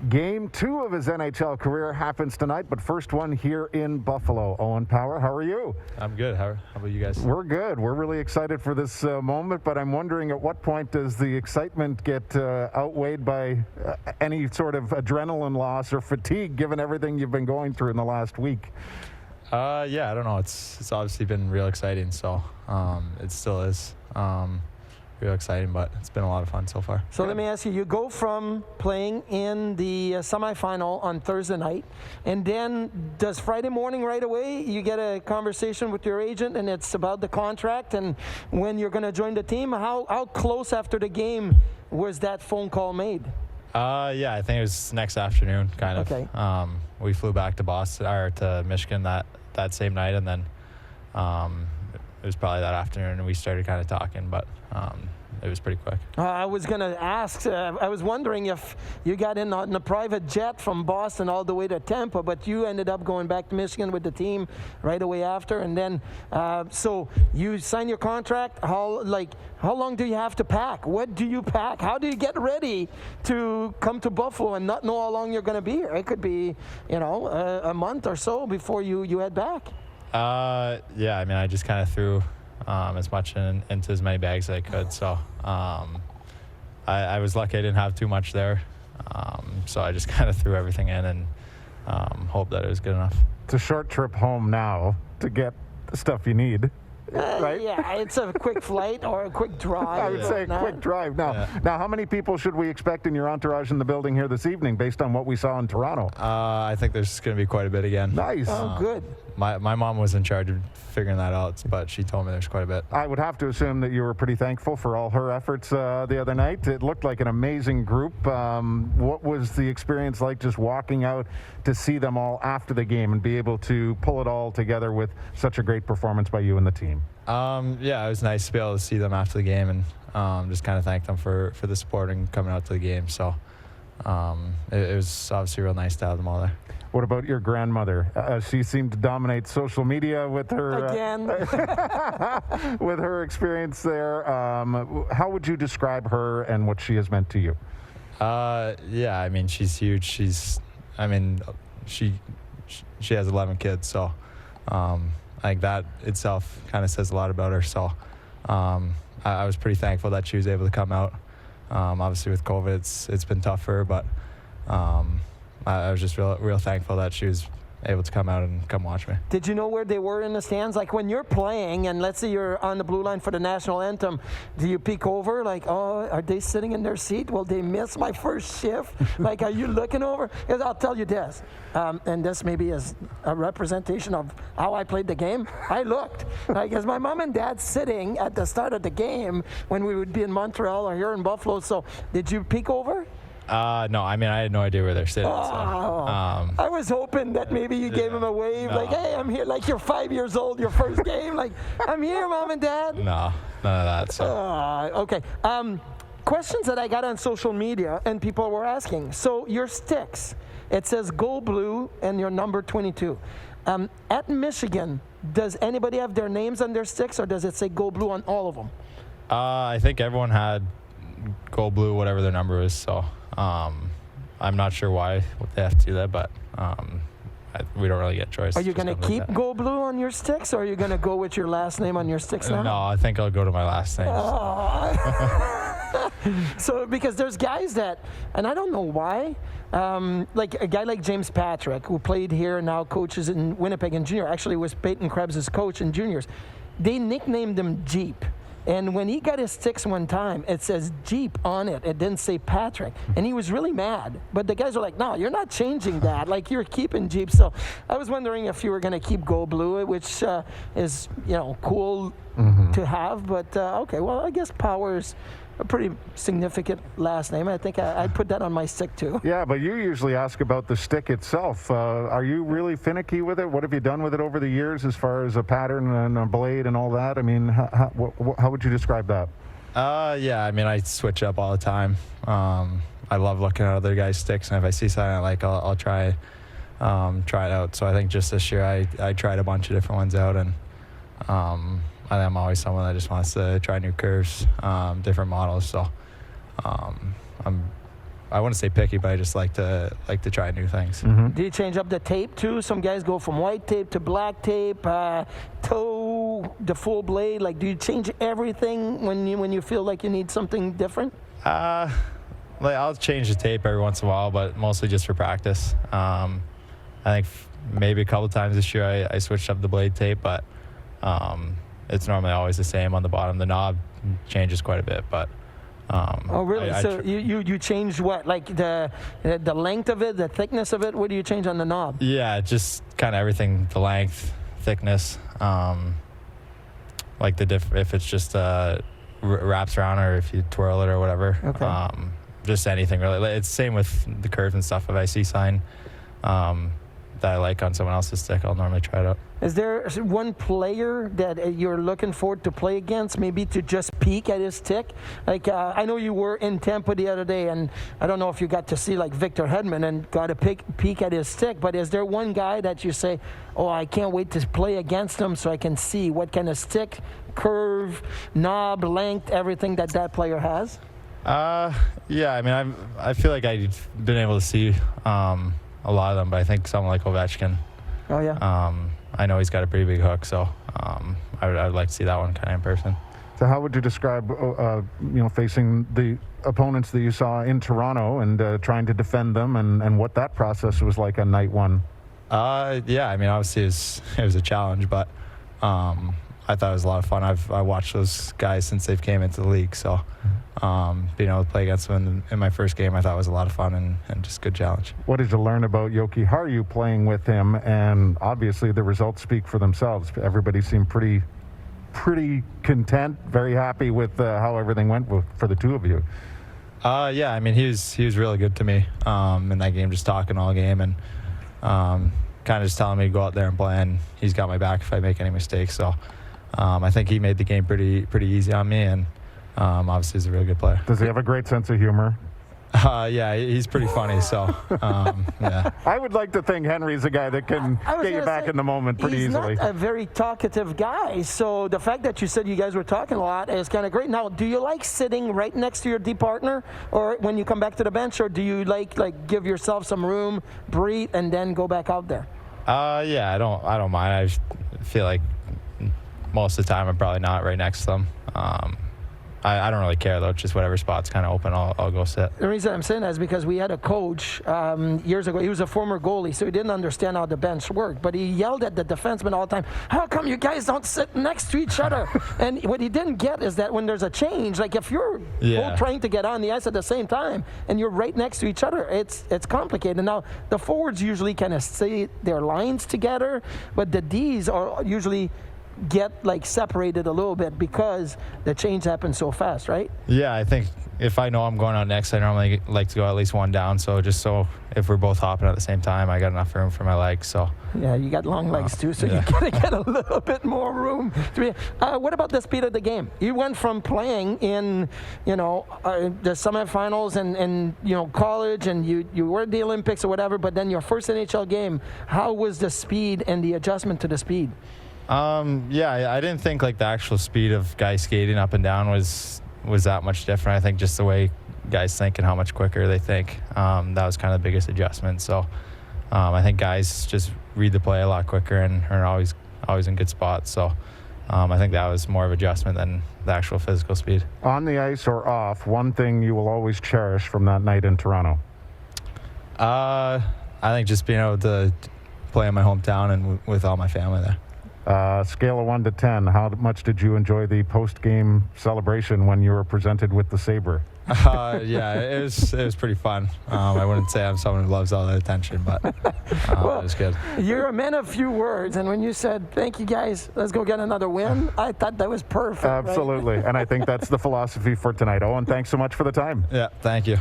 Game 2 of his NHL career happens tonight, but first one here in Buffalo. Owen Power, how are you? I'm good. How about you guys? We're good. We're really excited for this moment, but I'm wondering at what point does the excitement get outweighed by any sort of adrenaline loss or fatigue, given everything you've been going through in the last week? Yeah, I don't know. It's obviously been real exciting, so it still is. Real exciting, but it's been a lot of fun so far. So let me ask you, you go from playing in the semifinal on Thursday night, and then does Friday morning right away you get a conversation with your agent and it's about the contract and when you're going to join the team? How close after the game was that phone call made? Yeah, I think it was next afternoon, kind of. Okay. We flew back to Boston or to Michigan that same night, and then it was probably that afternoon and we started kind of talking, but it was pretty quick. I was going to ask, I was wondering if you got in a private jet from Boston all the way to Tampa, but you ended up going back to Michigan with the team right away after. And then, so you sign your contract. How long do you have to pack? What do you pack? How do you get ready to come to Buffalo and not know how long you're going to be here? It could be, a month or so before you head back. Yeah, I mean, I just kind of threw as much into as many bags as I could. So I was lucky I didn't have too much there. So I just kind of threw everything in and hoped that it was good enough. It's a short trip home now to get the stuff you need. Right? Yeah, it's a quick flight or a quick drive. I would say a quick drive. Now, how many people should we expect in your entourage in the building here this evening based on what we saw in Toronto? I think there's going to be quite a bit again. Nice. Oh, good. My mom was in charge of figuring that out, but she told me there's quite a bit. I would have to assume that you were pretty thankful for all her efforts the other night. It looked like an amazing group. What was the experience like just walking out to see them all after the game and be able to pull it all together with such a great performance by you and the team? Yeah, it was nice to be able to see them after the game and just kind of thank them for the support and coming out to the game. So it was obviously real nice to have them all there. What about your grandmother? She seemed to dominate social media with her again. With her experience there. How would you describe her and what she has meant to you? Yeah, I mean, she's huge. She has 11 kids, so I think that itself kind of says a lot about her. So I was pretty thankful that she was able to come out. Obviously with COVID, it's been tough for her, but I was just real thankful that she was able to come out and come watch me. Did you know where they were in the stands? Like when you're playing and let's say you're on the blue line for the national anthem, do you peek over like, oh, are they sitting in their seat? Will they miss my first shift? Like, are you looking over? Because I'll tell you this, and this maybe is a representation of how I played the game. I looked. Like, as my mom and dad sitting at the start of the game when we would be in Montreal or here in Buffalo. So did you peek over? No, I mean, I had no idea where they're sitting. Oh, so, I was hoping that maybe you gave him a wave, like, hey, I'm here, like you're 5 years old, your first game, like, I'm here, Mom and Dad. No, none of that. So. Okay. Questions that I got on social media and people were asking. So your sticks, it says Go Blue and your number 22. At Michigan, does anybody have their names on their sticks or does it say Go Blue on all of them? I think everyone had Go Blue, whatever their number is, so I'm not sure why they have to do that, but we don't really get choice. Are you going to keep Go Blue on your sticks, or are you going to go with your last name on your sticks now? No, I think I'll go to my last name. So, because there's guys that, and I don't know why, like a guy like James Patrick, who played here and now coaches in Winnipeg in junior, actually was Peyton Krebs' coach in juniors. They nicknamed him Jeep. And when he got his sticks one time, it says Jeep on it. It didn't say Patrick. And he was really mad. But the guys were like, no, you're not changing that. Like, you're keeping Jeep. So I was wondering if you were going to keep Go Blue, which is, cool to have. But, okay, well, I guess Power's a pretty significant last name. I think I'd put that on my stick, too. Yeah, but you usually ask about the stick itself. Are you really finicky with it? What have you done with it over the years as far as a pattern and a blade and all that? I mean, how would you describe that? Yeah, I mean, I switch up all the time. I love looking at other guys' sticks, and if I see something I like, I'll try it out. So I think just this year I tried a bunch of different ones out, and I'm always someone that just wants to try new curves, different models. So I'm I wouldn't say picky, but I just like to try new things. Do you change up the tape too? Some guys go from white tape to black tape, toe, the full blade. Like, do you change everything when you feel like you need something different? Like I'll change the tape every once in a while, but mostly just for practice. I think maybe a couple times this year I switched up the blade tape, but it's normally always the same on the bottom. The knob changes quite a bit, but oh really? So you change what? Like the length of it, the thickness of it? What do you change on the knob? Yeah, just kind of everything. The length, thickness, like if it's just wraps around or if you twirl it or whatever. Okay. Just anything really. It's the same with the curves and stuff. If I see sign that I like on someone else's stick, I'll normally try it out. Is there one player that you're looking forward to play against, maybe to just peek at his stick? Like, I know you were in Tampa the other day, and I don't know if you got to see, like, Victor Hedman and got a peek at his stick, but is there one guy that you say, oh, I can't wait to play against him so I can see what kind of stick, curve, knob, length, everything that player has? Yeah, I mean, I feel like I've been able to see a lot of them, but I think someone like Ovechkin. Oh yeah. I know he's got a pretty big hook, so I'd like to see that one kind of in person. So how would you describe, facing the opponents that you saw in Toronto and trying to defend them, and what that process was like on night one? Yeah, I mean, obviously it was a challenge, but I thought it was a lot of fun. I watched those guys since they've came into the league, so being able to play against them in my first game, I thought was a lot of fun and just a good challenge. What did you learn about Yoki Haru playing with him? And obviously the results speak for themselves. Everybody seemed pretty content, very happy with how everything went for the two of you. Yeah, I mean, he was really good to me in that game, just talking all game and kind of just telling me to go out there and play, and he's got my back if I make any mistakes. So I think he made the game pretty easy on me, and obviously he's a really good player. Does he have a great sense of humor? Yeah, he's pretty funny, so yeah. I would like to think Henry's a guy that can get you back in the moment pretty easily. He's not a very talkative guy, so the fact that you said you guys were talking a lot is kind of great. Now, do you like sitting right next to your D partner, or when you come back to the bench, or do you like give yourself some room, breathe, and then go back out there? Yeah, I don't mind. I feel like most of the time I'm probably not right next to them. I don't really care, though. Just whatever spot's kind of open, I'll go sit. The reason I'm saying that is because we had a coach years ago. He was a former goalie, so he didn't understand how the bench worked. But he yelled at the defenseman all the time, how come you guys don't sit next to each other? And what he didn't get is that when there's a change, like if you're both trying to get on the ice at the same time and you're right next to each other, it's complicated. Now, the forwards usually kind of say their lines together, but the Ds are usually get like separated a little bit because the change happens so fast, right? Yeah, I think if I know I'm going out next, I normally like to go at least one down. So just so if we're both hopping at the same time, I got enough room for my legs. So yeah, you got long legs too, so you gotta get a little bit more room. What about the speed of the game? You went from playing in, the semifinals and college, and you were at the Olympics or whatever. But then your first NHL game, how was the speed and the adjustment to the speed? Yeah, I didn't think like the actual speed of guys skating up and down was that much different. I think just the way guys think and how much quicker they think, that was kind of the biggest adjustment. So I think guys just read the play a lot quicker and are always in good spots. So I think that was more of an adjustment than the actual physical speed. On the ice or off, one thing you will always cherish from that night in Toronto? I think just being able to play in my hometown and with all my family there. Scale of 1 to 10, how much did you enjoy the post-game celebration when you were presented with the Sabre? Yeah, it was pretty fun. I wouldn't say I'm someone who loves all that attention, but well, it was good. You're a man of few words, and when you said, thank you guys, let's go get another win, I thought that was perfect. Absolutely, right? And I think that's the philosophy for tonight. Owen, thanks so much for the time. Yeah, thank you.